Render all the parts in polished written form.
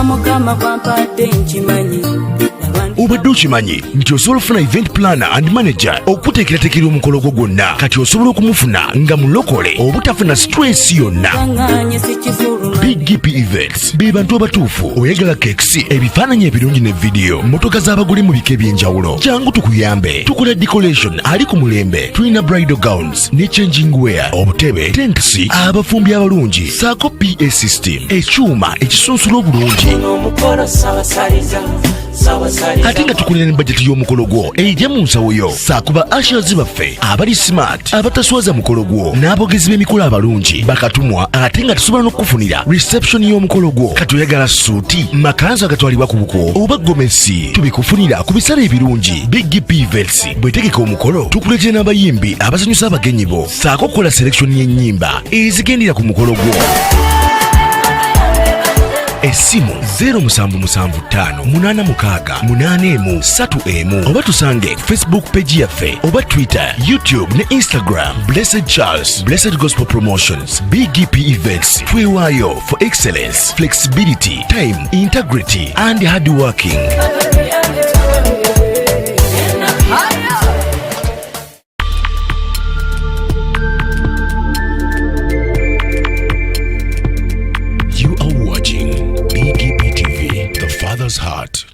Mukama kwampadde nkimanyi. Obadde okimanyi nti osobola okufuna event planner and manager okuteekerateekera omukolo gwo gwonna kati osobola okumufuna nga mulokole obutafuna stress yonna. BGPevents be bantu abatuufu oyagala kekisi ebifaananyi ebirungi ne vidiyo motoka z'abagole mu bika eby'enjawulo jangu tukuyambe tukola decoration ali ku mulembe tulina bridal gowns ne changing wear obutebe tentsi abafumbi abalungi saako PA system ekyuma ekisunsula obulungi ate nga tukulira ne bajeti y'omukolo gwo ejja mu nsawo yo saakuba ashers baffe abali smart abataswaza mukolo gwo n'abogezi b'emikolo abalungi bakatumwa ate nga tusobola n'okukufunira reception y'omukolo gwo katoyagala suuti makanzu agatwalibwa ku buko oba gomesi tubikufunira ku bisale ebirungi. BGPevents bwetegeka omukolo tukuletera n'abayimbi abasanyusa abagenyi bo saako okukola selection y'ennyimba ezigendera ku mukolo gwo. Esimu 07758681 oba tusange Facebook page yaffe oba Twitter, YouTube ne Instagram. Blessed Charles, Blessed Gospel Promotions. BGPevents twewaayo for excellence, flexibility, time, integrity and hard working. Father's heart.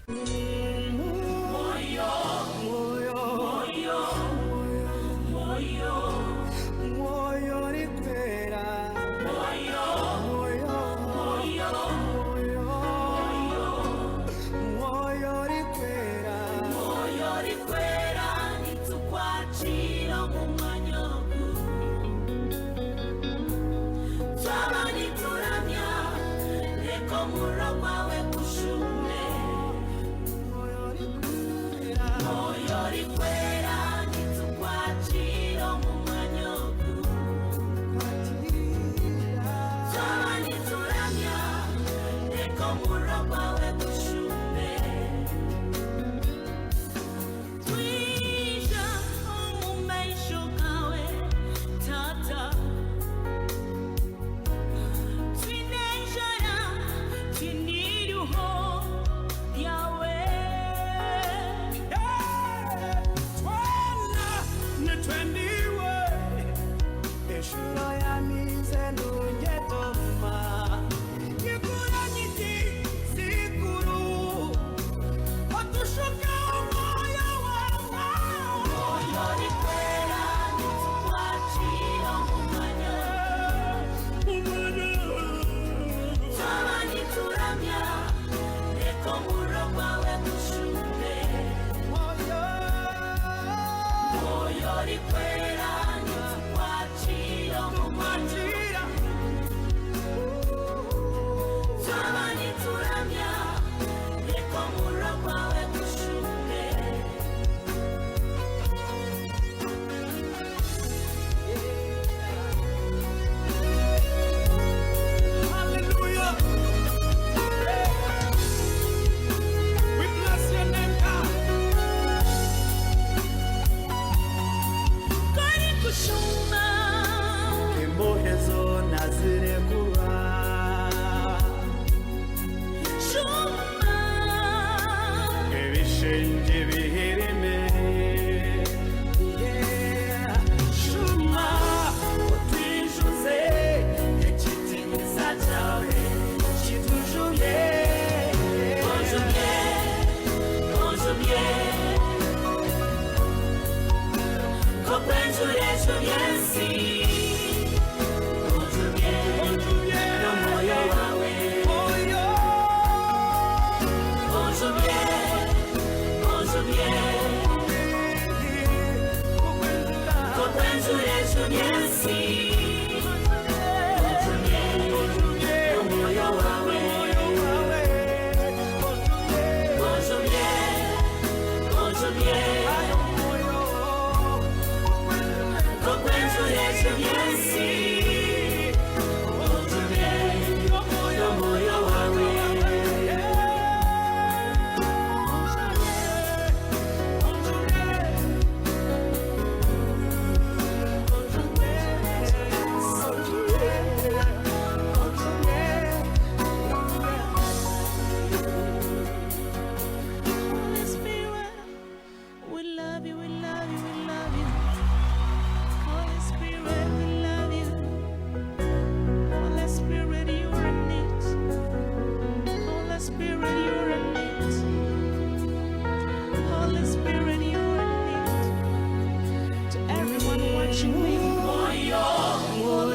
worship him. Holy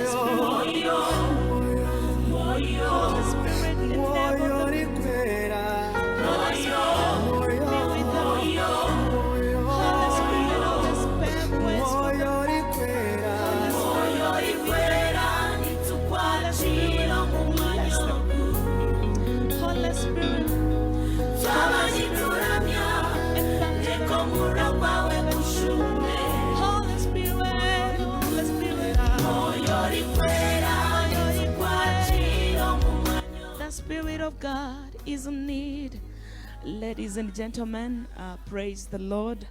Spirit, Holy Spirit, enable the Holy Spirit, be with us. Holy Spirit, spare words for the Holy Spirit, the Spirit of God is in need. Ladies and gentlemen, praise the Lord.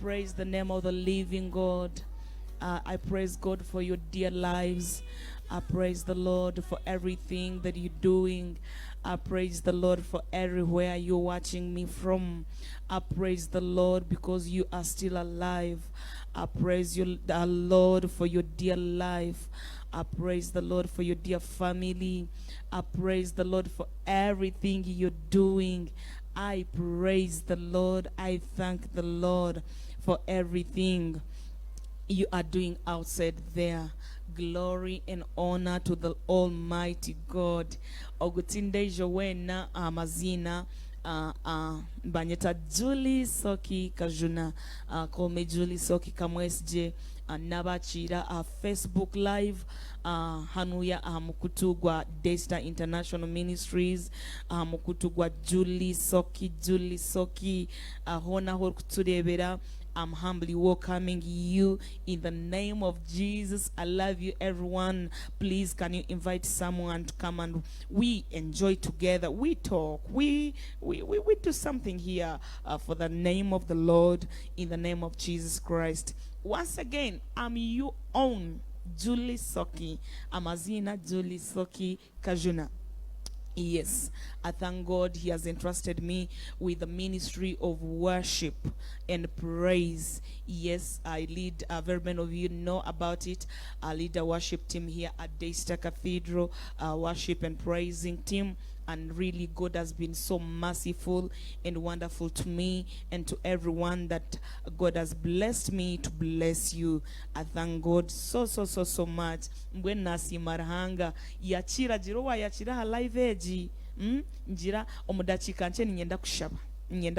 Praise the name of the living God. I praise God for your dear lives. I praise the Lord for everything that you're doing. I praise the Lord for everywhere you're watching me from. I praise the Lord because you are still alive. I praise you, the Lord, for your dear life. I praise the Lord for your dear family. I praise the Lord for everything you're doing. I praise the Lord. I thank the Lord for everything you are doing outside there. Glory and honor to the Almighty God. Ogutinde jowena amazina banyeta Julie Soki Kajuna. Call me Julie Soki Kamwesje. Nabachira Facebook Live. Hanuya mukutugwa DAYSTAR International Ministries. Mukutugwa Julie Soki. Hona hor kuturebera. I'm humbly welcoming you in the name of Jesus. I love you, everyone. Please, can you invite someone to come and we enjoy together? We talk. We do something here for the name of the Lord, in the name of Jesus Christ. Once again, I'm your own Julie Soki. Amazina Julie Soki Kajuna. Yes, I thank God He has entrusted me with the ministry of worship and praise. Yes, I lead, very many of you know about it. I lead a worship team here at DAYSTAR Cathedral, worship and praising team. And really, God has been so merciful and wonderful to me and to everyone that God has blessed me to bless you. I thank God so much. When nasi marhanga yachira jirowa yachira ha live age njira omudachika nche nyenda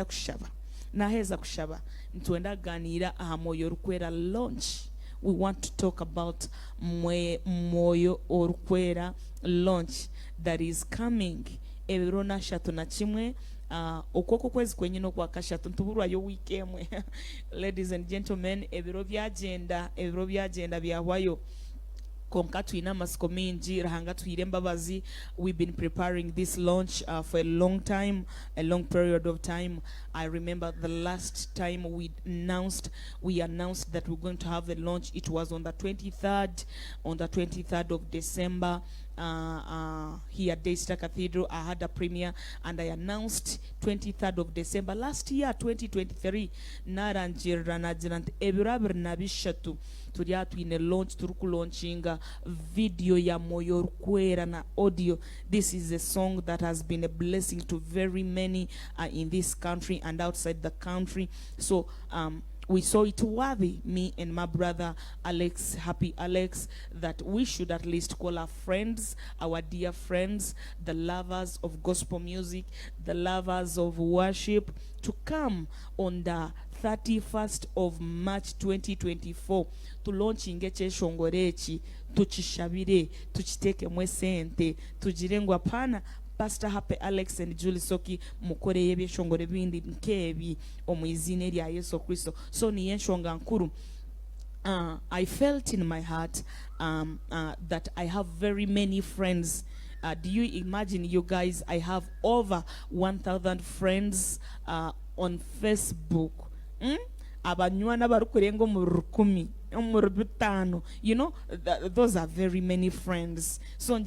kushaba naheza kushaba ntwenda ganira moyo rukwera launch. We want to talk about moyo orukwera launch that is coming. Ebirona shatu na chimwe okoko kwezi kwenye no kwa kashatu ntuburwa yo weekemwe. Ladies and gentlemen, ebiro byagenda byahwayo konka tuina masikominji rahanga tuire mbabazi. We've been preparing this launch for a long period of time. I remember the last time we announced that we're going to have the launch. It was on the 23rd of December. Here at DAYSTAR Cathedral, I had a premiere and I announced 23rd of December last year, 2023. Naranjiranajiranti ebirabir nabishatu turiatu in a launch turuku launching video ya moyo rukwera na audio. This is a song that has been a blessing to very many in this country and outside the country. So we saw it worthy, me and my brother Alex, Happy Alex, that we should at least call our friends, our dear friends, the lovers of gospel music, the lovers of worship, to come on the 31st of March 2024 to launch ingeche shongorechi, tuchishabire, tuchiteke sente, tujirengwa pana. Pastor Happy Alex and Julie Soki mukore yebye shongore bindi nkebi omwizine lya Yesu Kristo. So ni yenshonga nkuru. I felt in my heart that I have very many friends. Do you imagine, you guys, I have over 1,000 friends on Facebook. Abanywana barukurengo mu rukumi. You know, those are very many friends. So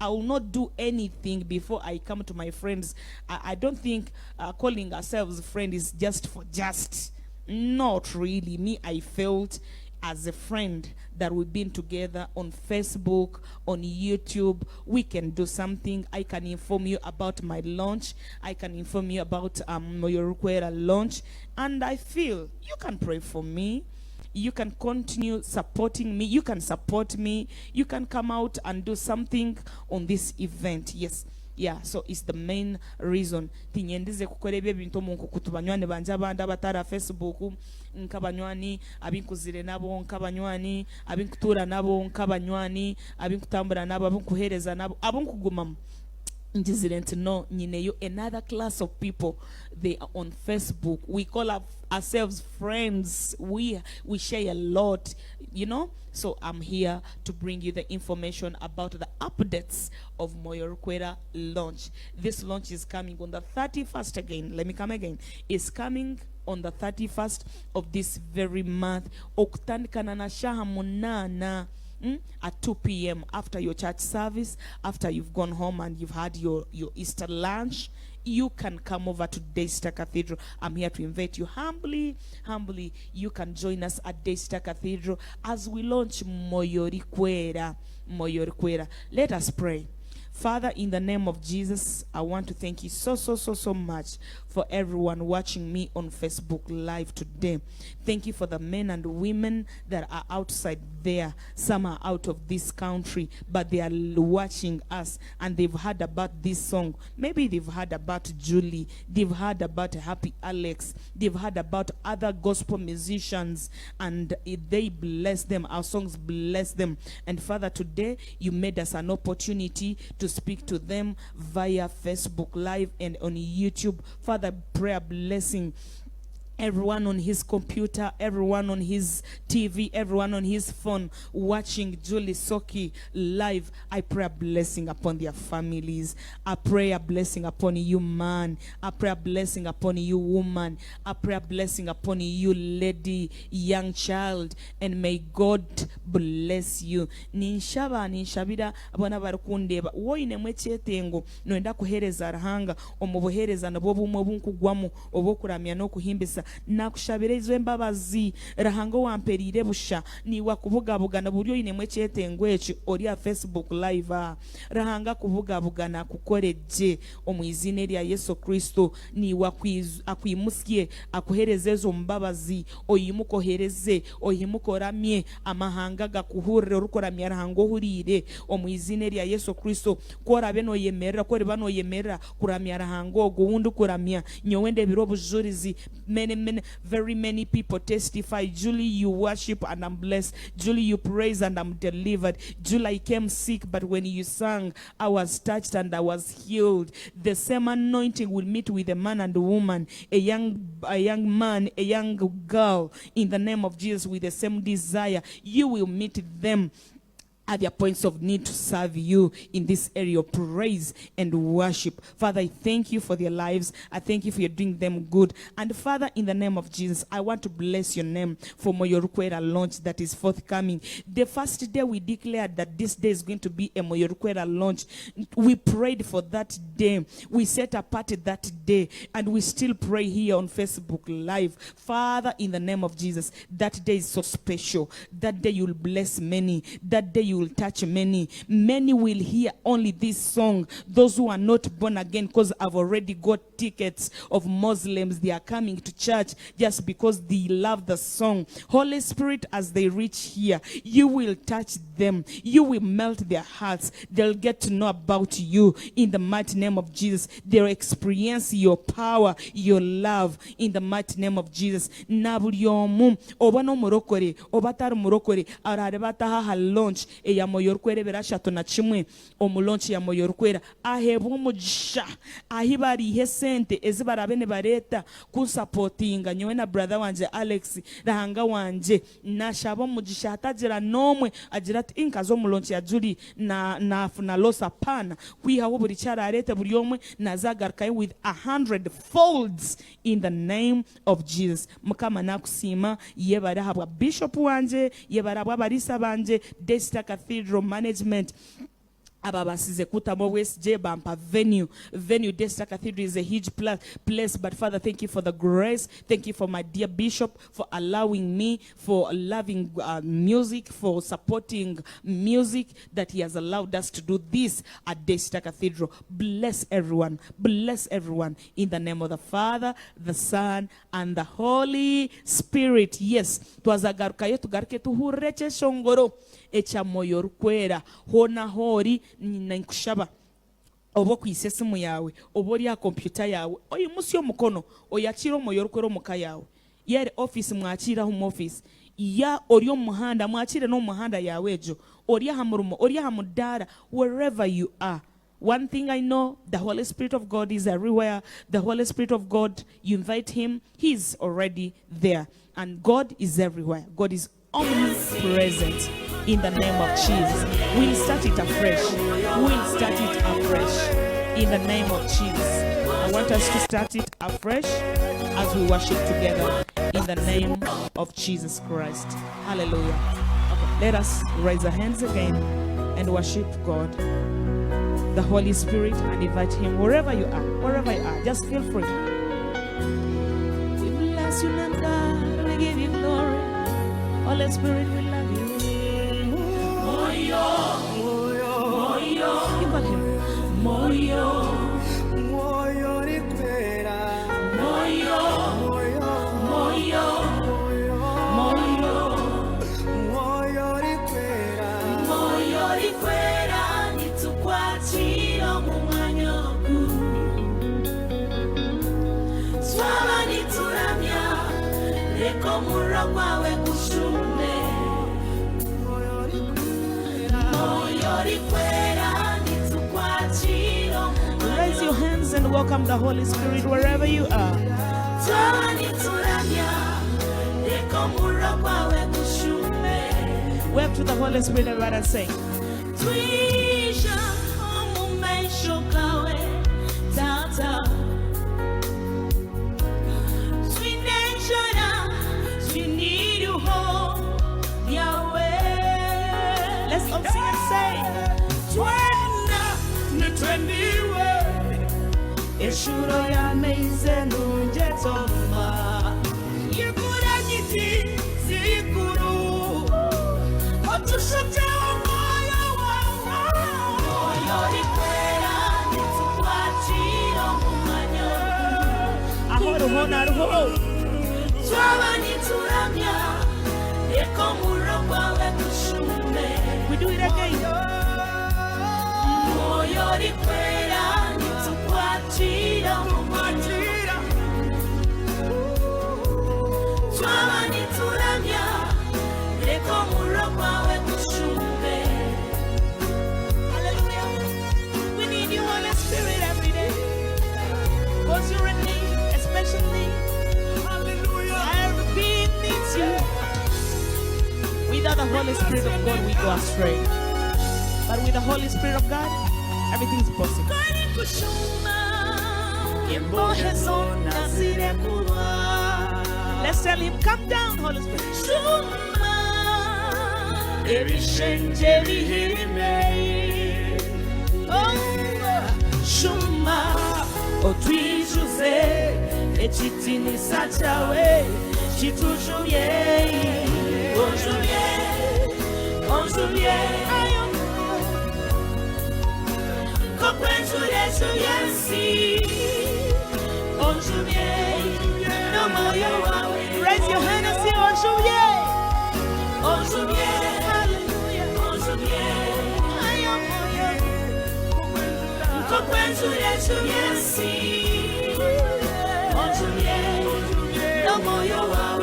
I will not do anything before I come to my friends. I don't think calling ourselves friend is just for just. Not really. Me, I felt as a friend that we've been together on Facebook, on YouTube. We can do something. I can inform you about my launch. I can inform you about Moyorukwera launch. And I feel you can pray for me. You can continue supporting me. You can support me. You can come out and do something on this event. Yes. Yeah, so it's the main reason. Tinyendize kukora ebyo bintu omuntu kutubanywani banja abandi abatara Facebook nkabanywani abinkuzire nabo nkabanywani abinkutura nabo nkabanywani abinkutambura nabo abinkuhereza nabo abinkuguma Incident no nyineyo another class of people. They are on Facebook. We call ourselves friends. We share a lot, you know. So I'm here to bring you the information about the updates of Moyorukwera launch. This launch is coming on the 31st again. Let me come again. It's coming on the 31st of this very month. Okutandikana na shaha munana. At 2 p.m. after your church service, after you've gone home and you've had your Easter lunch, you can come over to DAYSTAR Cathedral. I'm here to invite you humbly. You can join us at DAYSTAR Cathedral as we launch Moyorukwera. Let us pray. Father, in the name of Jesus, I want to thank you so much for everyone watching me on Facebook Live today. Thank you for the men and women that are outside there. Some are out of this country, but they are watching us and they've heard about this song. Maybe they've heard about Julie. They've heard about Happy Alex. They've heard about other gospel musicians, and they bless them. Our songs bless them. And Father, today you made us an opportunity to speak to them via Facebook Live and on YouTube. Father, prayer blessing everyone on his computer, everyone on his TV, everyone on his phone watching Julie SSOKI live. I pray a blessing upon their families. I pray a blessing upon you, man. I pray a blessing upon you, woman. I pray a blessing upon you, lady, young child, and may God bless you. Ninshabira abana barukundeba woine mwechetengo noenda kuhereza rahanga omubuhereza nabo bumwe bunkugwamu obokuramya no kuhimbisa nakushabire izo embabazi rahango wamperire busha ni wakubugabugana buryo ine mwechetengo echi ori ya Facebook live rahanga kubugabugana kukoreje omwizine lya Yesu Kristo ni akwimuskie akuherezezo mbabazi oyimukohereze oyimukoramye amahanga gakuhurire rukoramya rahango hurire omwizine lya Yesu Kristo kora beno yemerera kore bano yemerera kuramya rahango guwundu kuramya nyowende biro bujurizi very many people testify. Julie, you worship and I'm blessed. Julie, you praise and I'm delivered. Julie, I came sick, but when you sang, I was touched and I was healed. The same anointing will meet with a man and a woman, a young man, a young girl, in the name of Jesus, with the same desire. You will meet them at their points of need to serve you in this area of praise and worship. Father, I thank you for their lives. I thank you for doing them good. And Father, in the name of Jesus, I want to bless your name for Moyorukwera launch that is forthcoming. The first day we declared that this day is going to be a Moyorukwera launch. We prayed for that day. We set apart that day, and we still pray here on Facebook Live. Father, in the name of Jesus, that day is so special. That day you'll bless many. That day you will touch many. Many will hear only this song. Those who are not born again, because I've already got tickets of Muslims. They are coming to church just because they love the song. Holy Spirit, as they reach here, you will touch them. You will melt their hearts. They'll get to know about you in the mighty name of Jesus. They'll experience your power, your love in the mighty name of Jesus. Nabulyomu obano murokore obatar murokore ararebata ha launch ya Moyorukwera berashatu na chimwe omulonchi ya Moyorukwera ahebwa umugisha ahibari ihe sente ezibarabene bareta kunsupportinga nyewe na brother wanje Alex rahanga wanje nashaba umugisha hatagira nomwe agira ati inkazo omulonchi ya Julie na losa pana kwihaho buri cyara arete buri yomwe nazagarukaye with 100 folds in the name of Jesus. Mukama nakusima yebara habwa bishop wanje yebara bwa barisa banje DAYSTAR Cathedral management aba basize kutamo West J bampa venue DAYSTAR Cathedral is a huge place, but Father, thank you for the grace. Thank you for my dear bishop for allowing me, for loving music, for supporting music, that he has allowed us to do this at DAYSTAR Cathedral. Bless everyone in the name of the Father, the Son, and the Holy Spirit. Yes, twazagarukayo tugaruke tuhureche shongoro echa moyo rukwera hona hori nkushaba obo kwisesimu yawe obori ya computer yawe oyi musi omukono oyachiro moyo rukwero muka yawe yere office mwachira home office ya oriyo muhanda mwachire no muhanda yawe ejo oriya hamurumo oriya hamudara wherever you are. One thing I know, the Holy Spirit of God is everywhere. The Holy Spirit of God, you invite him, he's already there. And God is everywhere. God is omnipresent in the name of Jesus. We'll start it afresh. In the name of Jesus. I want us to start it afresh as we worship together in the name of Jesus Christ. Hallelujah. Okay, let us raise our hands again and worship God, the Holy Spirit, and invite him wherever you are. Just feel free. We bless you, name God. We give you glory. Holy Spirit, we love you. Moyo. You got him. Moyo. Moyo rikwera. Moyo. Rikwera nitukwachira mu mwanya ogu. Swaba nituramya leko muragwa we kushume. Raise your hands and welcome the Holy Spirit wherever you are. Wave to the Holy Spirit and let us sing. Let's all sing and say, Eshuro ya meize nunjetoma Yekura niti zikuru Otushote omoyo wawa Moyo rikwera nitukwachiro mumanyo Ahoro hona ruho Twaba nituramya Yeko murogwa we kushume. We do it again. Moyo rikwera nitukwachira mukwachira Twaba nituramya Yeko murogwa we kushume. Hallelujah. We need you, Holy Spirit, every day. Because you're in me, especially. Hallelujah. Every being needs you. Without the Holy Spirit of God, we go astray. But with the Holy Spirit of God, everything is possible. Let's tell him, come down, Holy Spirit. Shuma, otwijuze, echitini sachawe, chitujuye. On Juliet, on Juliet, no more you are. Raise your hand and say on Juliet, hallelujah, on Juliet, I am on Juliet, no more you are.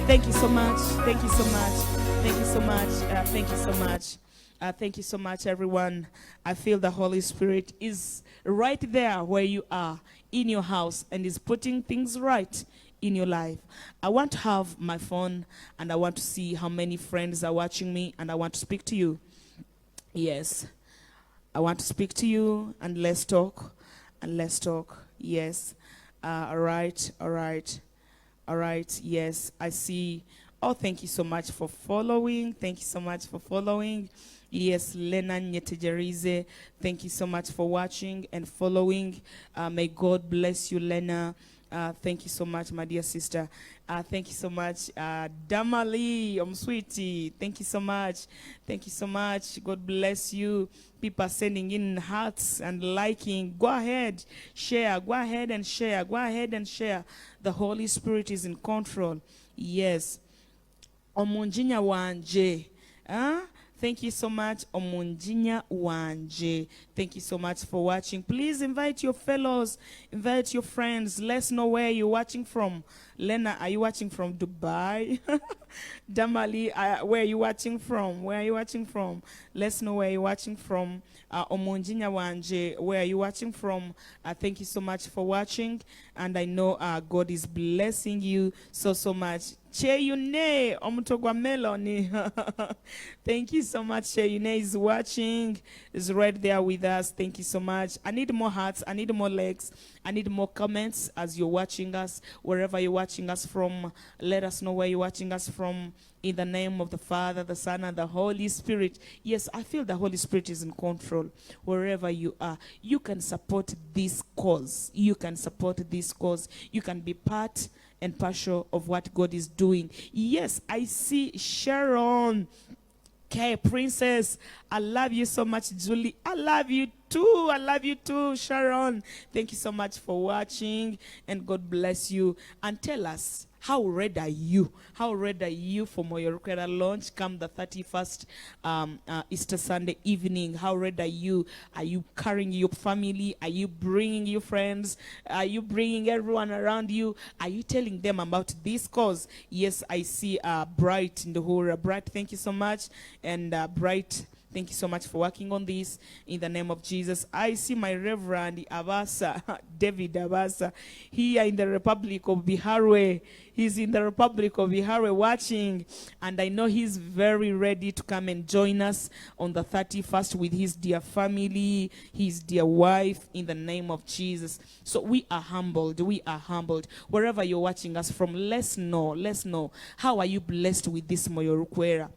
Thank you so much. Thank you so much. Thank you so much. Thank you so much. Thank you so much, everyone. I feel the Holy Spirit is right there where you are, in your house, and is putting things right in your life. I want to have my phone, and I want to see how many friends are watching me, and I want to speak to you. Yes. I want to speak to you, and let's talk. And let's talk. Yes. All right. All right. All right. Yes. I see. Oh, thank you so much for following. Thank you so much for following. Yes, Lena Nyetejerize. Thank you so much for watching and following. May God bless you, Lena. Thank you so much, my dear sister. Thank you so much, Damali, sweetie. Thank you so much. Thank you so much. God bless you. People are sending in hearts and liking. Go ahead, share. Go ahead and share. Go ahead and share. The Holy Spirit is in control. Yes. Omunjinya wanje. Thank you so much, Omunjinya Wanje. Thank you so much for watching. Please invite your fellows, invite your friends. Let's know where you're watching from. Lena, are you watching from Dubai? Damali, where are you watching from? Where are you watching from? Let's know where you're watching from. Omunjinya Wanje, where are you watching from? Thank you so much for watching. And I know God is blessing you so much. Cheyune, Omutogwa Meloni. Thank you so much. Cheyune is watching, is right there with us. Thank you so much. I need more hearts. I need more likes. I need more comments as you're watching us. Wherever you're watching us from, let us know where you're watching us from. In the name of the Father, the Son, and the Holy Spirit. Yes, I feel the Holy Spirit is in control. Wherever you are, you can support this cause. You can support this cause. You can be part and partial of what God is doing. Yes, I see Sharon. Okay, Princess, I love you so much, Julie. I love you too. I love you too, Sharon. Thank you so much for watching, and God bless you. And tell us, how ready are you? How ready are you for Moyorukera launch come the 31st Easter Sunday evening? How ready are you? Are you carrying your family? Are you bringing your friends? Are you bringing everyone around you? Are you telling them about this cause? Yes, I see Bright in the whole. Bright, thank you so much. And Bright, thank you so much for working on this in the name of Jesus. I see my Reverend Abasa, David Abasa, here in the Republic of Bihar. He's in the Republic of Bihar watching, and I know he's very ready to come and join us on the 31st with his dear family, his dear wife, in the name of Jesus. So we are humbled. We are humbled. Wherever you're watching us from, let's know. How are you blessed with this Moyorukwera?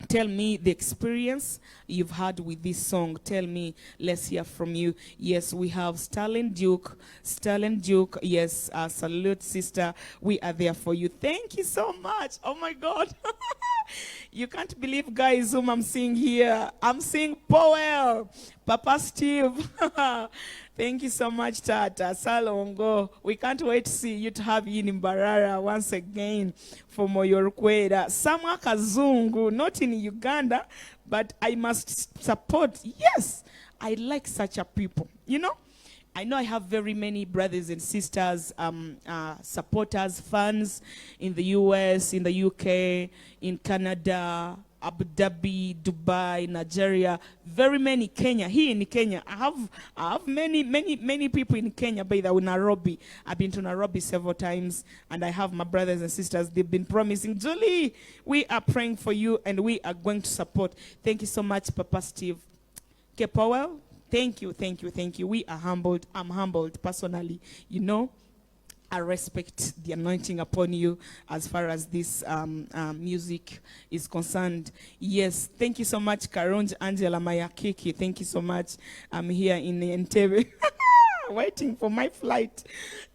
Tell me the experience you've had with this song. Tell me. Let's hear from you. Yes, we have Stalin Duke. Stalin Duke. Yes, salute, sister. We are there for you. Thank you so much. Oh, my God. You can't believe, guys, whom I'm seeing here. I'm seeing Powell. Papa Steve. Thank you so much, Tata. Salongo. We can't wait to see you, to have you in Mbarara once again for Moyorukwera. Samwa Kazungu, not in Uganda, but I must support. Yes, I like such a people. You know, I know I have very many brothers and sisters, supporters, fans in the US, in the UK, in Canada, Abu Dhabi, Dubai, Nigeria, very many. Kenya. Here in Kenya, I have many people in Kenya. By the way, Nairobi. I've been to Nairobi several times, and I have my brothers and sisters. They've been promising, Julie, we are praying for you, and we are going to support. Thank you so much, Papa Steve. Okay, Powell. Thank you. We are humbled. I'm humbled personally. You know, I respect the anointing upon you as far as this music is concerned. Yes, thank you so much, Karunj Angela Mayakiki. Thank you so much. I'm here in Entebbe. Waiting for my flight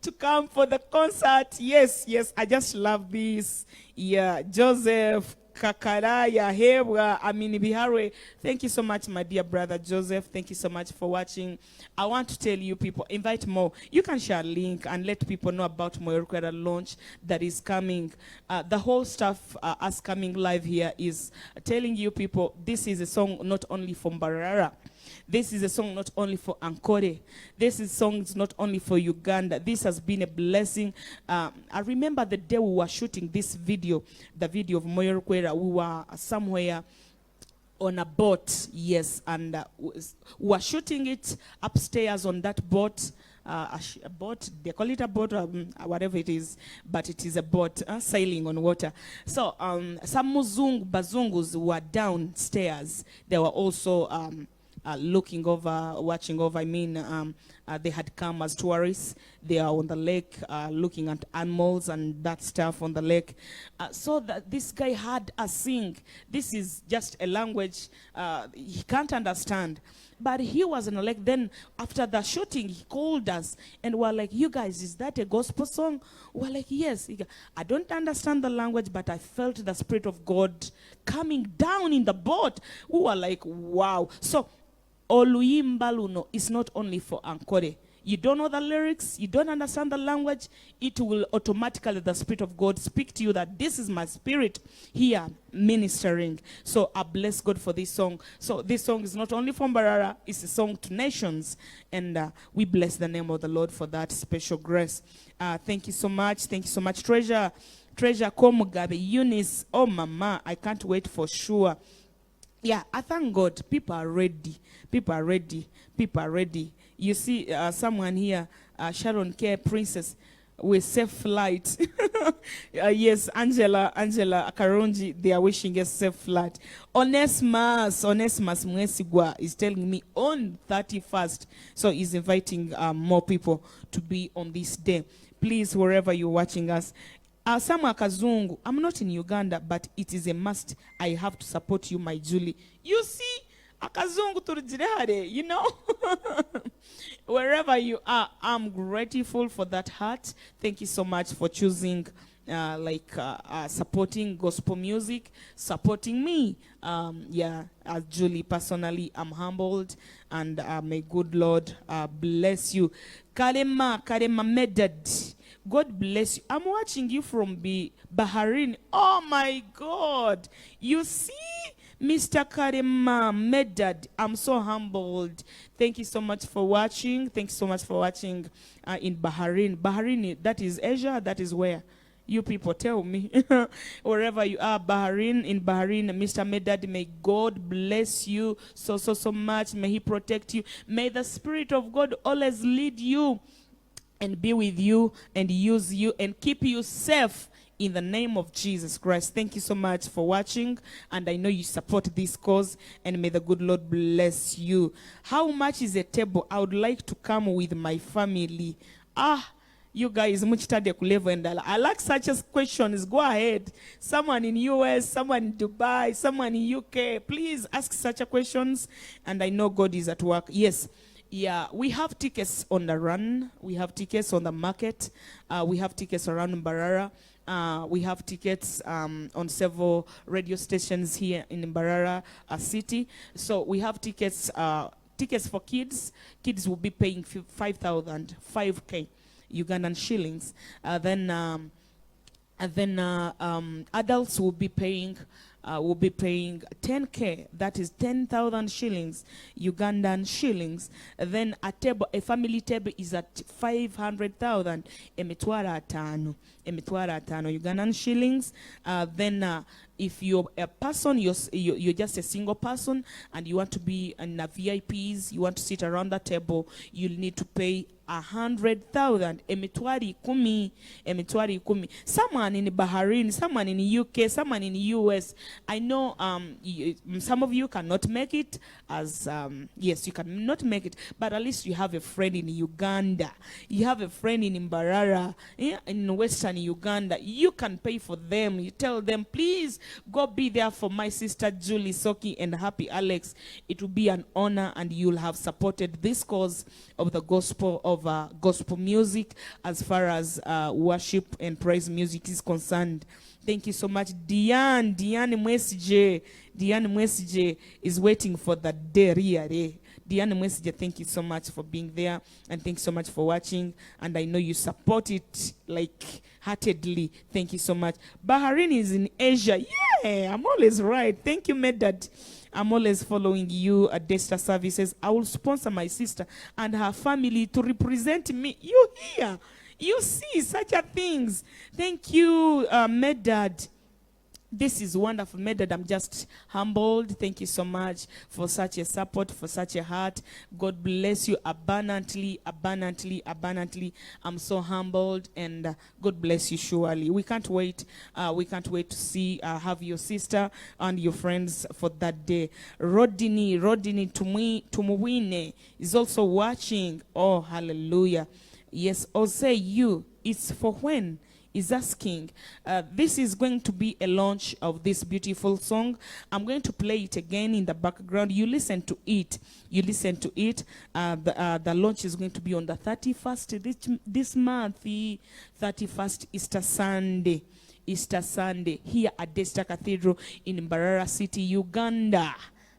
to come for the concert. Yes, I just love this. Yeah, Joseph Kakaraya Hebra Amini Bihare. Thank you so much, my dear brother Joseph. Thank you so much for watching. I want to tell you, people, invite more. You can share a link and let people know about Moyorukwera launch that is coming. The whole stuff us coming live here is telling you, people, this is a song not only for Mbarara. This is a song not only for Ankole. This is songs not only for Uganda. This has been a blessing. I remember the day we were shooting this video, the video of Moyorukwera. We were somewhere on a boat, yes, and we are shooting it upstairs on that boat. A boat, they call it a boat, whatever it is, but it is a boat sailing on water. So some bazungus were downstairs. They were also looking over, watching over. I mean, they had come as tourists. They are on the lake looking at animals and that stuff on the lake. So that this guy had us sing. This is just a language he can't understand. But he was in a lake. Then after the shooting, he called us and we're like, you guys, is that a gospel song? We're like, yes. I don't understand the language, but I felt the Spirit of God coming down in the boat. We were like, wow. So, Oluyimba luno is not only for Ankore. You don't know the lyrics, you don't understand the language, it will automatically, the Spirit of God, speak to you that this is my spirit here ministering. So I bless God for this song. So this song is not only from Mbarara, it's a song to nations. And we bless the name of the Lord for that special grace. Thank you so much. Thank you so much. Treasure Komugabe, Eunice, oh mama, I can't wait for sure. Yeah, I thank God. People are ready. People are ready. People are ready. You see someone here, Sharon K. Princess, with safe flight. Yes, Angela Akaronji, they are wishing a safe flight. Onesimus Mwesigwa is telling me on 31st. So he's inviting more people to be on this day. Please, wherever you're watching us, Sama Kazungu, I'm not in Uganda, but it is a must. I have to support you, my Julie. You see, Akazungu turjirehare, you know. Wherever you are, I'm grateful for that heart. Thank you so much for choosing, supporting gospel music, supporting me. As Julie, personally, I'm humbled, and may good Lord bless you. Karema Medad. God bless you. I'm watching you from Bahrain. Oh my God. You see, Mr. Karema Medad, I'm so humbled. Thank you so much for watching. Thank you so much for watching in Bahrain. Bahrain, that is Asia, that is where? You people tell me. Wherever you are, in Bahrain, Mr. Medad, may God bless you so much. May he protect you. May the Spirit of God always lead you and be with you and use you and keep you safe in the name of Jesus Christ. Thank you so much for watching, and I know you support this cause, and may the good Lord bless you. How much is a table? I would like to come with my family. You guys, and I like such as questions. Go ahead. Someone in US, someone in Dubai, someone in UK. Please ask such a questions, and I know God is at work. Yes. Yeah, we have tickets on the run. We have tickets on the market. We have tickets around Mbarara. We have tickets on several radio stations here in Mbarara city. So we have tickets for kids. Kids will be paying 5,000, 5K Ugandan shillings. Then adults will be paying 10K, that is 10,000 shillings, Ugandan shillings. Then a family table is at 500,000, emitwara atano Ugandan shillings. Then if you're a person, you're just a single person, and you want to be in the VIPs, you want to sit around the table, you'll need to pay 100,000. Emitwari kumi. Someone in Bahrain, someone in the UK, someone in the US. I know some of you cannot make it, as yes, you cannot make it, but at least you have a friend in Uganda. You have a friend in Mbarara, in Western Uganda. You can pay for them. You tell them, please go be there for my sister Julie SSOKI and Happy Alex. It will be an honor, and you'll have supported this cause of the gospel music, as far as worship and praise music is concerned. Thank you so much. Diane Mwesije is waiting for the day. Diane Mwesije, thank you so much for being there, and thank you so much for watching, and I know you support it like heartedly. Thank you so much. Bahrain is in Asia. Yeah, I'm always right. Thank you, Medad. I'm always following you at DAYSTAR services. I will sponsor my sister and her family to represent me. You hear? You see such a things. Thank you, Medad. This is wonderful. Medad, I'm just humbled. Thank you so much for such a support, for such a heart. God bless you abundantly, abundantly, abundantly. I'm so humbled, and God bless you surely. We can't wait. We can't wait to see, have your sister and your friends for that day. Rodini Tumuwine is also watching. Oh, hallelujah. Yes, Ose you. It's for when? Is asking. This is going to be a launch of this beautiful song. I'm going to play it again in the background. You listen to it. You listen to it. The launch is going to be on the 31st this month, 31st Easter Sunday. Easter Sunday here at DAYSTAR Cathedral in Mbarara City, Uganda.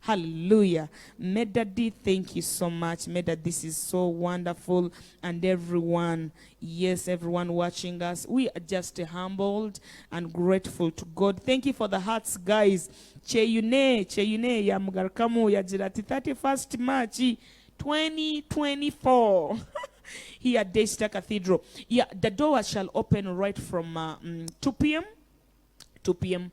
Hallelujah. Medadi, thank you so much. Medadi, this is so wonderful. And everyone, yes, everyone watching us, we are just humbled and grateful to God. Thank you for the hearts, guys. Cheyune ya mugarkamu ya jirati 31st March 2024. Here at DAYSTAR Cathedral. Yeah, the doors shall open right from 2 p.m. 2 p.m.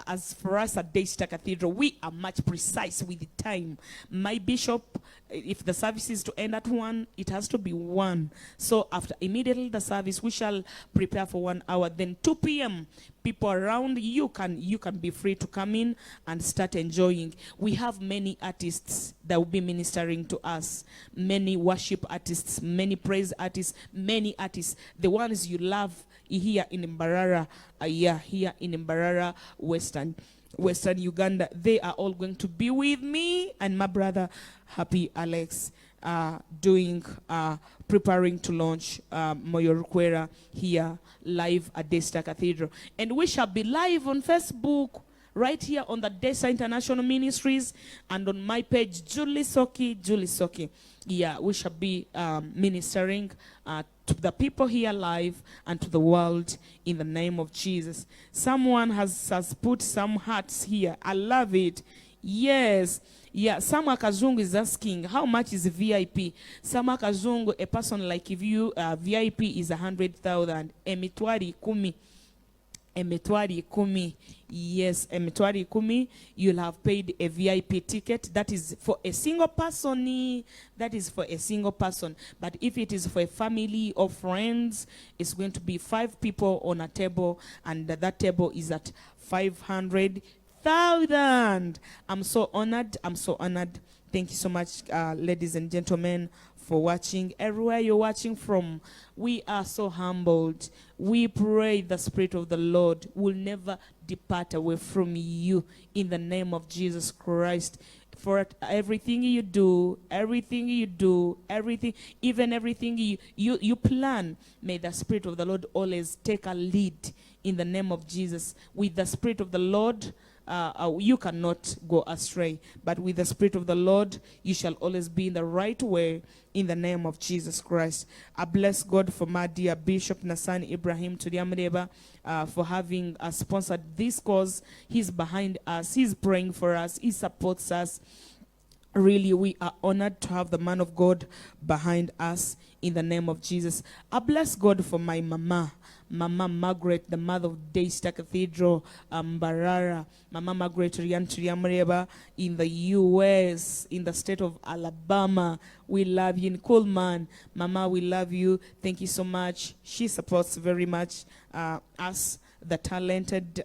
As for us at DAYSTAR Cathedral, we are much precise with the time. My bishop, if the service is to end at 1, it has to be 1. So after immediately the service, we shall prepare for 1 hour. Then 2 p.m., people around, you can be free to come in and start enjoying. We have many artists that will be ministering to us. Many worship artists, many praise artists, many artists. The ones you love here in Mbarara, here in Mbarara, Western Uganda. They are all going to be with me and my brother, Happy Alex, preparing to launch Moyorukwera here live at DAYSTAR Cathedral. And we shall be live on Facebook, right here on the DAYSTAR International Ministries, and on my page, Julie Soki. Yeah, we shall be ministering to the people here live and to the world in the name of Jesus. Someone has put some hearts here. I love it. Yes. Yeah, Sama Kazungu is asking, how much is VIP? Sama Kazungu, a person like you, VIP is 100,000. Emitwari kumi. Yes, emitwari kumi. You'll have paid a VIP ticket. That is for a single person. That is for a single person. But if it is for a family or friends, it's going to be 5 people on a table, and that table is at 500,000. I'm so honored. Thank you so much, ladies and gentlemen, for watching. Everywhere you're watching from, we are so humbled. We pray the Spirit of the Lord will never depart away from you in the name of Jesus Christ. For everything you do, even everything you plan, may the Spirit of the Lord always take a lead in the name of Jesus. With the Spirit of the Lord, you cannot go astray, but with the Spirit of the Lord, you shall always be in the right way in the name of Jesus Christ. I bless God for my dear Bishop Nassan Ibrahim Tudiamreba for having sponsored this cause. He's behind us. He's praying for us. He supports us. Really, we are honored to have the man of God behind us in the name of Jesus. I bless God for my Mama Margaret, the mother of DAYSTAR Cathedral, Mbarara. Mama Margaret Riamreba in the U.S., in the state of Alabama. We love you in Coleman. Mama, we love you. Thank you so much. She supports very much us, the talented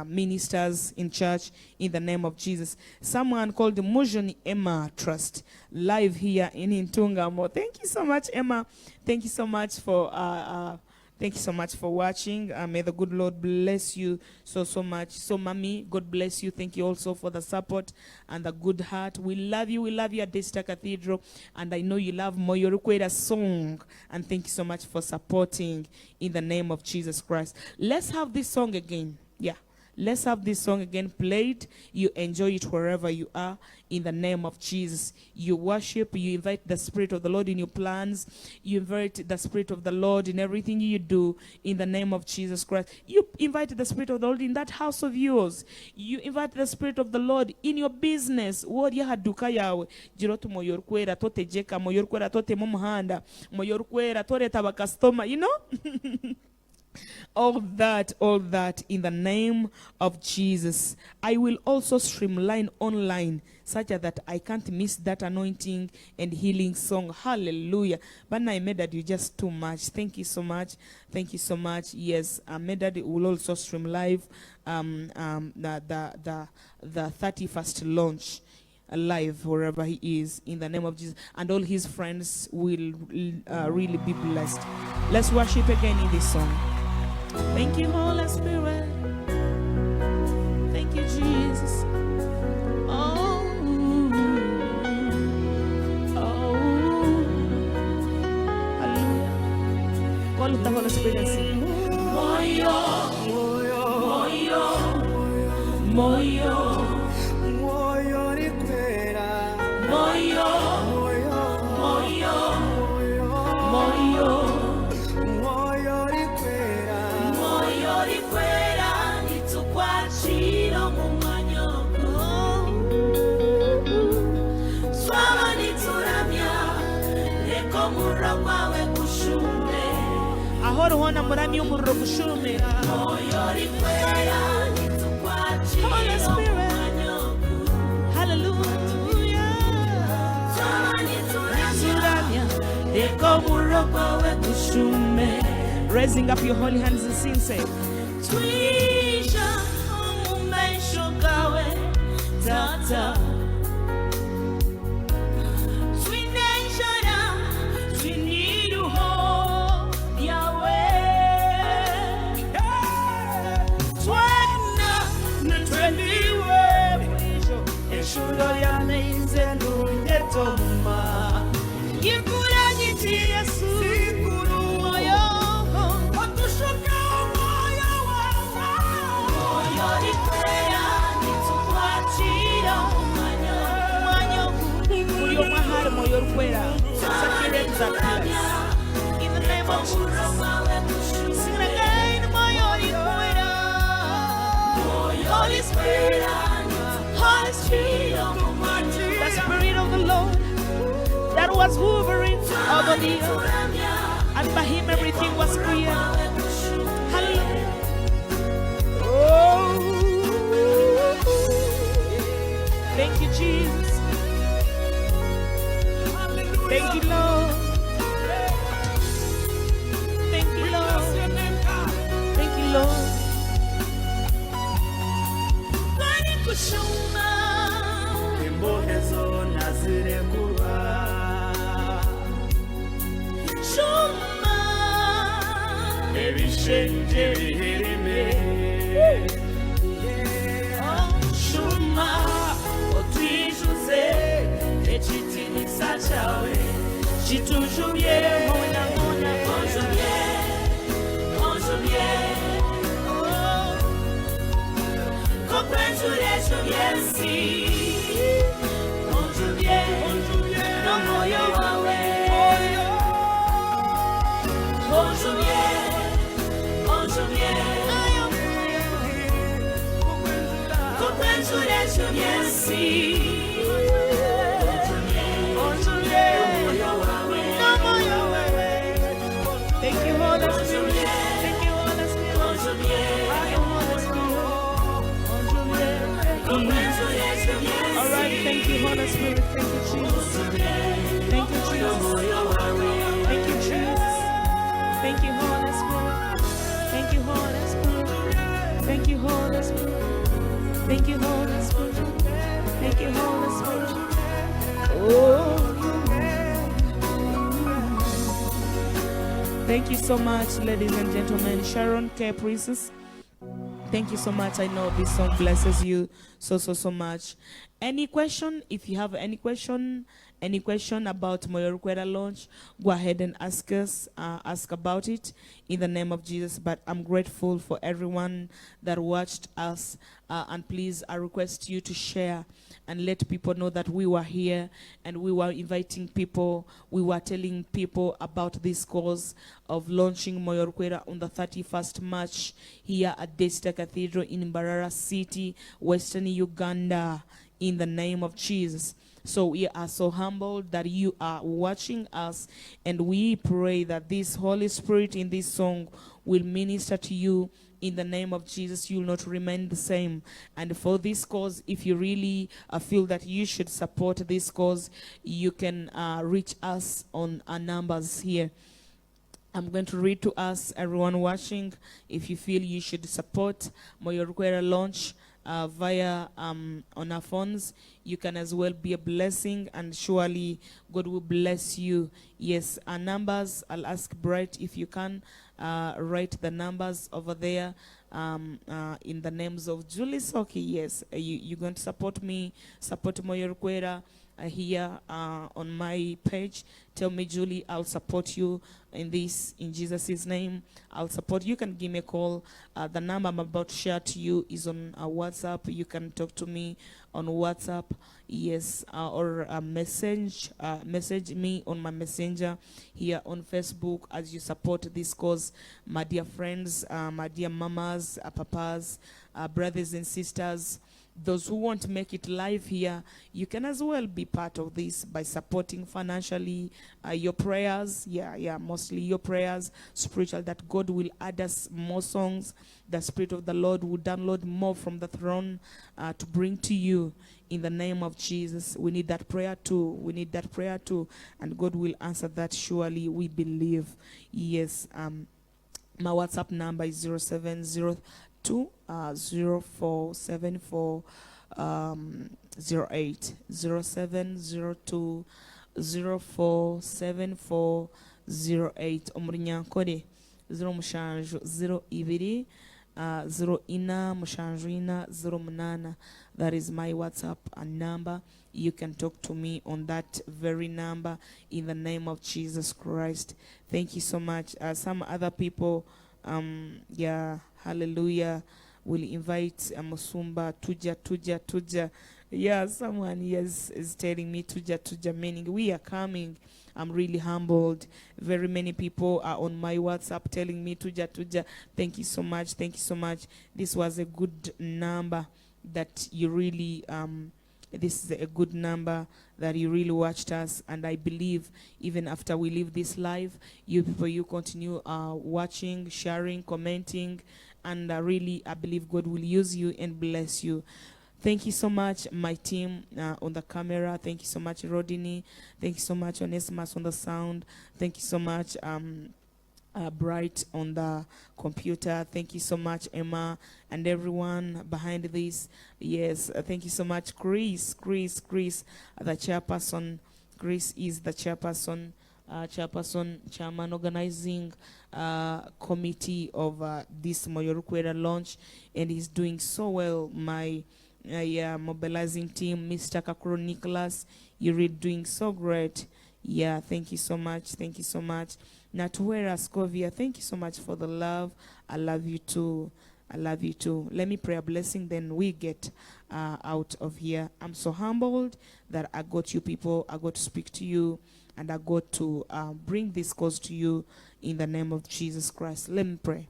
ministers in church in the name of Jesus. Someone called Mujoni Emma Trust live here in Intungamo. Thank you so much, Emma. Thank you so much for watching. May the good Lord bless you so much. So, Mommy, God bless you. Thank you also for the support and the good heart. We love you. We love you at DAYSTAR Cathedral. And I know you love Moyorukwera's song. And thank you so much for supporting in the name of Jesus Christ. Let's have this song again. Yeah. Let's have this song again played. You enjoy it wherever you are in the name of Jesus. You worship, you invite the Spirit of the Lord in your plans. You invite the Spirit of the Lord in everything you do in the name of Jesus Christ. You invite the Spirit of the Lord in that house of yours. You invite the Spirit of the Lord in your business. Haduka yawe. Jirotu moyorkwera tote jeka moyorkwera tote mumuhanda. Moyorkwera tore tabakastoma, you know? All that in the name of Jesus. I will also streamline online such that I can't miss that anointing and healing song. Hallelujah. But I made that you just too much. Thank you so much. Thank you so much. Yes, made that will also stream live the 31st launch live wherever he is in the name of Jesus, and all his friends will really be blessed. Let's worship again in this song. Thank you, Holy Spirit. Thank you, Jesus. Oh, hallelujah. Call the Holy Spirit and sing. Moyo, moyo, moyo. Ahora wana murami umurro kushume. Holy Spirit. Hallelujah. Raising up your holy hands and sing, say, Twisha umeshokawe tata. In the name of Jesus, sing again, Holy Spirit, Holy Spirit, the Spirit of the Lord that was hovering over the earth, and by Him everything was created. Hallelujah. Oh, thank you, Jesus. Thank you, Lord. Thank you, Lord. Thank you, Lord. Thank you, Holy Spirit. Thank you, Holy Spirit. All right, thank you, Holy Spirit. Thank you, Jesus. Thank you, Jesus. Thank you, Jesus. Thank you, Holy Spirit. Thank you, Holy Spirit. Thank you, Holy Spirit. Thank you, Holy Spirit. Thank you, Holy Spirit. Oh. Thank you so much, ladies and gentlemen. Sharon K. Princess, thank you so much. I know this song blesses you so much. Any question? If you have any question about Moyo Rukwera launch, go ahead and ask us, ask about it in the name of Jesus. But I'm grateful for everyone that watched us, and please, I request you to share and let people know that we were here and we were inviting people, we were telling people about this cause of launching Moyo Rukwera on the 31st March here at DAYSTAR Cathedral in Mbarara City, Western Uganda, in the name of Jesus. So we are so humbled that you are watching us, and we pray that this Holy Spirit in this song will minister to you. In the name of Jesus, you will not remain the same. And for this cause, if you really feel that you should support this cause, you can reach us on our numbers here. I'm going to read to us, everyone watching, if you feel you should support Moyo Rukwera launch via on our phones, you can as well be a blessing, and surely God will bless you. Yes, our numbers, I'll ask Bright if you can write the numbers over there in the names of Julie SSOKI. Yes, you're going to support me, support Moyo Rukwera here on my page. Tell me, Julie, I'll support you in this, in Jesus' name. I'll support you. You can give me a call. The number I'm about to share to you is on WhatsApp. You can talk to me on WhatsApp, yes, or message me on my messenger here on Facebook as you support this cause. My dear friends, my dear mamas, papas, brothers and sisters, those who want to make it live here, you can as well be part of this by supporting financially, your prayers, mostly your prayers, spiritual, that God will add us more songs, the Spirit of the Lord will download more from the throne to bring to you in the name of Jesus. We need that prayer too. We need that prayer too, and God will answer that surely, we believe. Yes, my WhatsApp number is 0702 0474 08 0702 0474 08 omulinyankole 0702 0474 That is my WhatsApp number. You can talk to me on that very number in the name of Jesus Christ. Thank you so much. Some other people, hallelujah, will invite Musumba, Tuja. Yeah, someone is telling me Tuja, meaning we are coming. I'm really humbled. Very many people are on my WhatsApp telling me Tuja. Thank you so much. This was a good number that you really, this is a good number that you really watched us. And I believe even after we leave this live, you people, you continue watching, sharing, commenting, and really, I believe God will use you and bless you. Thank you so much, my team on the camera. Thank you so much, Rodini. Thank you so much, Onesimus on the sound. Thank you so much, Bright on the computer. Thank you so much, Emma, and everyone behind this. Yes, thank you so much, Chris, the chairperson. Chris is the chairperson. Chairman, organizing committee of this Moyo Rukwera launch, and he's doing so well. My mobilizing team, Mr. Kakuro Nicholas, you're really doing so great. Yeah, thank you so much. Natuera Scovia, thank you so much for the love. I love you too. Let me pray a blessing, then we get out of here. I'm so humbled that I got you people. I got to speak to you, and I got to bring this cause to you in the name of Jesus Christ. Let me pray.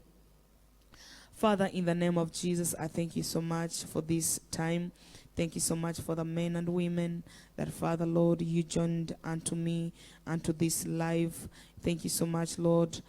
Father, in the name of Jesus, I thank you so much for this time. Thank you so much for the men and women that, Father, Lord, you joined unto me, unto this live. Thank you so much, Lord,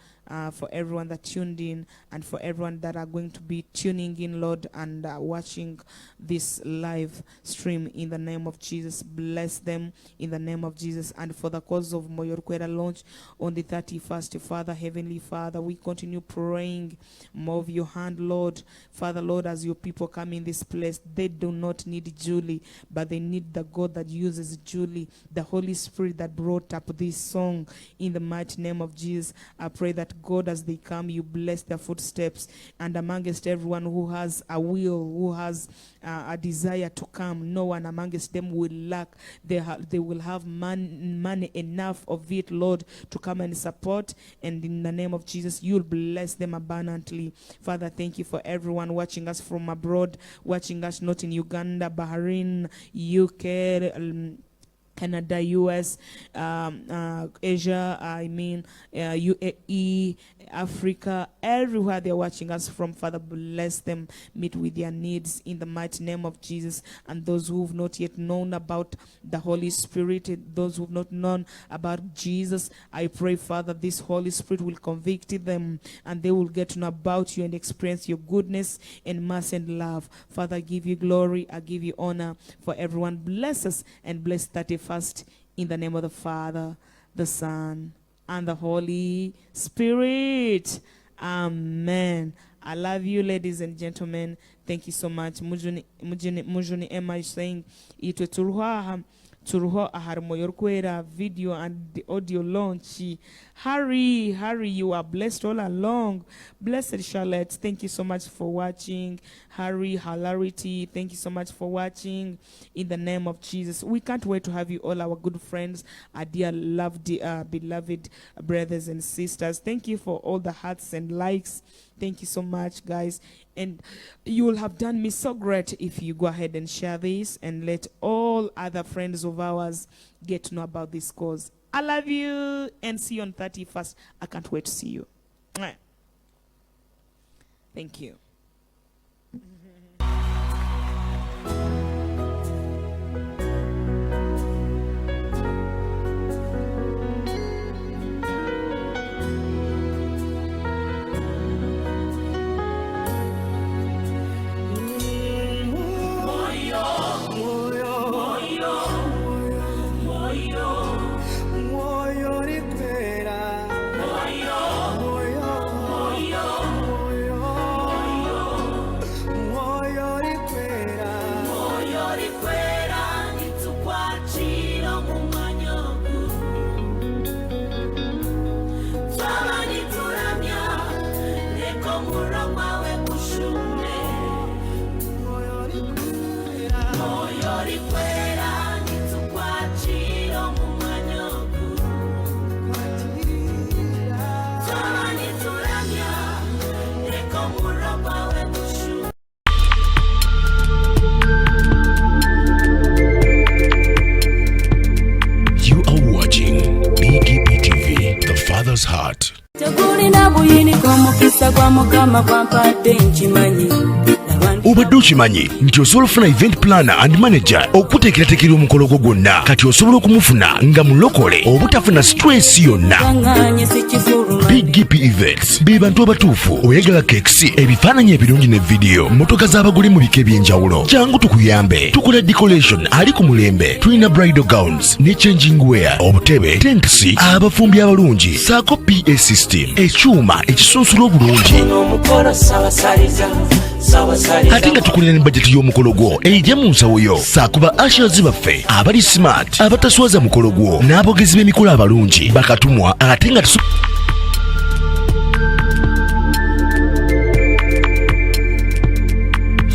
for everyone that tuned in, and for everyone that are going to be tuning in, Lord, and watching this live stream in the name of Jesus. Bless them in the name of Jesus. And for the cause of Moyo Rukwera launch on the 31st, Father, Heavenly Father, we continue praying more of your hand, Lord. Father, Lord, as your people come in this place, they do not need Julie, but they need the God that uses Julie, the Holy Spirit that brought up this song in the mighty name of Jesus. I pray that God, as they come, you bless their footsteps, and amongst everyone who has a will, who has a desire to come, no one amongst them will lack. They will have money enough of it, Lord, to come and support, and in the name of Jesus, you'll bless them abundantly. Father, thank you for everyone watching us from abroad, watching us not in Uganda, Bahrain, UK, Canada, US, Asia, UAE, Africa, everywhere they're watching us from. Father, bless them, meet with their needs in the mighty name of Jesus. And those who've not yet known about the Holy Spirit, those who've not known about Jesus, I pray, Father, this Holy Spirit will convict them and they will get to know about you and experience your goodness and mercy and love. Father, I give you glory, I give you honor for everyone. Bless us and bless 31st in the name of the Father, the Son, and the Holy Spirit. Amen. I love you, ladies and gentlemen. Thank you so much. Mujuni Emma is saying itwe turuho aharimo yorkwera video and the audio launch. Harry, you are blessed all along. Blessed Charlotte, thank you so much for watching. Harry, hilarity, thank you so much for watching. In the name of Jesus, we can't wait to have you all, our good friends, our dear loved, beloved brothers and sisters. Thank you for all the hearts and likes. Thank you so much, guys. And you will have done me so great if you go ahead and share this and let all other friends of ours get to know about this cause. I love you and see you on 31st. I can't wait to see you. Thank you. You are watching BGPTV, the Father's Heart. Obadde okimanyi nti osobola okufuna event planner and manager okuteekerateekera omukolo gwo gwonna kati osobola okumufuna nga mulokole obutafuna stress yonna. BGPevents be bantu abatuufu oyagala kekisi ebifaananyi ebirungi ne vidiyo motoka z'abagole mu bika eby'enjawulo. Jangu tukuyambe tukola decoration ali ku mulembe. Tulina bridal gowns ne changing wear, obutebe, tentsi, abafumbi abalungi saako PA system, ekyuma ekisunsula obulungi. Ate nga tukulira ne budget y'omukolo gwo ejja mu nsawo yo. Saakuba ushers baffe abali smart abataswaza mukolo gwo n'abogezi b'emikolo abalungi bakatumwa ate nga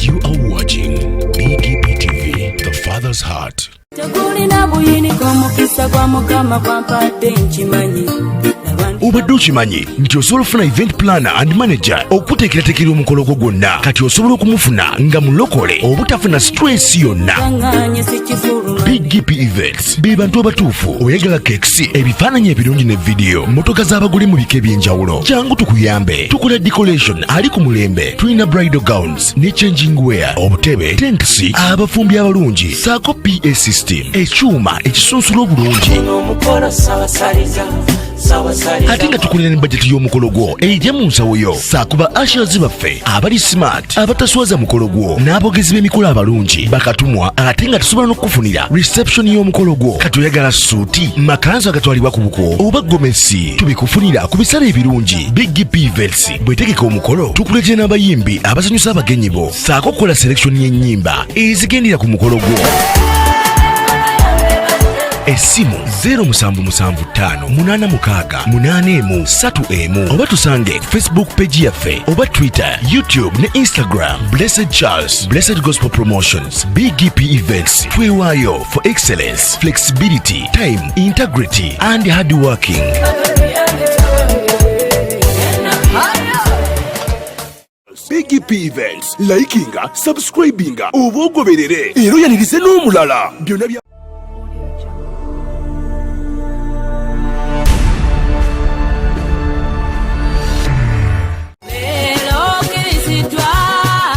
You are watching BGPTV, the Father's Heart. Obadde okimanyi nti osobola okufuna event planner and manager okuteekerateekera omukolo gwo gwonna kati osobola okumufuna nga mulokole obutafuna stress yonna. BGPevents be bantu abatuufu oyagala kekisi ebifaananyi ebirungi ne vidiyo motoka z'abagole mu bika eby'enjawulo. Jangu tukuyambe tukola decoration ali ku mulembe. Tulina bridal gowns ne changing wear, obutebe, tentsi, abafumbi abalungi saako PA system, ekyuma ekisunsula obulungi. Ate nga tukulira ne budget y'omukolo gwo ejja mu nsawo yo. Saakuba ushers baffe abali smart abataswaza mukolo gwo n'abogezi b'emikolo abalungi bakatumwa ate nga tusobola n'okufunira reception y'omukolo gwo. Kati oyagala suuti, makanzu agatwalibwa ku buko oba gomesi, tubikufunira ku bisale ebirungi. BGPevents bwetegeka omukolo tukuleetera n'abayimbi abasanyusa abagenyi bo saako okukola selection y'ennyimba ezigendera ku mukolo gwo. Esimu 0775868131 oba tusange Facebook page yaffe oba Twitter, YouTube ne Instagram. Blessed Charles, Blessed Gospel Promotions, BGPevents. Twewaayo for excellence, flexibility, time, integrity and hard working. BGPevents, likinga, subscribinga, oba ogoberere era oyanirize n'omulala byonna bya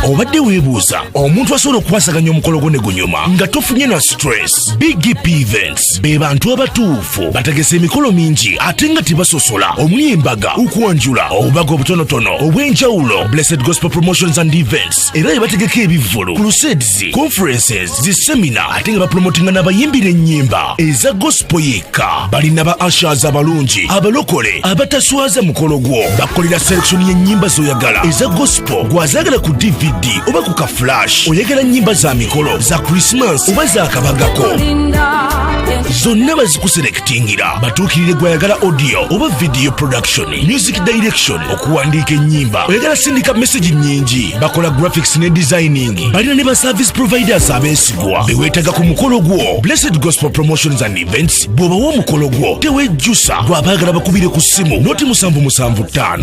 obadde weebuuza omuntu asobola okukwasaganya omukolo gwo ne gunyuma nga tofunye na stress. BGPevents be bantu abatuufu bategese emikolo mingi ate nga tebasosola, omuli embaga, Kwanjula, obubaga obutonotono obw'enjawulo, Blessed Gospel Promotions and Events, era yebategeka ebivvulu, crusades, conferences, zisemina ate nga bapromotinga n'abayimbira ennyimba eza gospel yekka. Balina ba ushers abalungi, abalokole abataswaza mukolo gwo, bakolera selection y'ennyimba z'oyagala eza gospel gwazaagala ku DVD oba ku ka flash, oyagala nnyimba za mikolo za Christmas oba za kabagako, zonna bazikuselektingira. Batuukirire gwayagala audio oba video production, music direction, okuwandiika ennyimba, oyagala sindika message nnyingi, bakola graphics ne designing. Balina ne ba service providers abeesigwa beweetaga ku mukolo gwo. Blessed Gospel Promotions and Events bw'obawa omukolo gwo tewejjusa, gwabaagala bakubire ku ssimu noti 775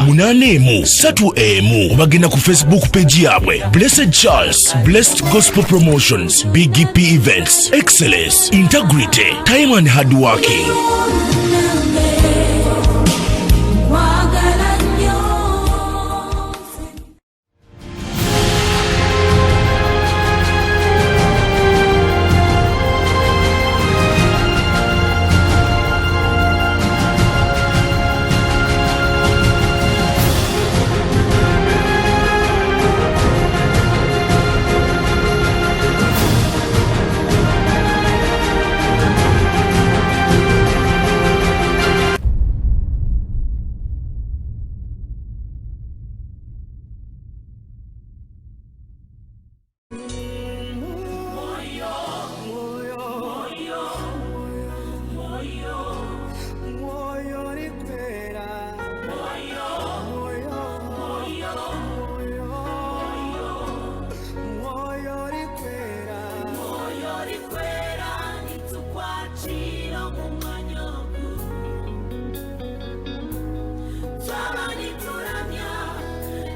886 obagenda ku Facebook page yaabwe Blessed Charles, Blessed Gospel Promotions, BGP Events, Excellence, Integrity, Time and Hardworking.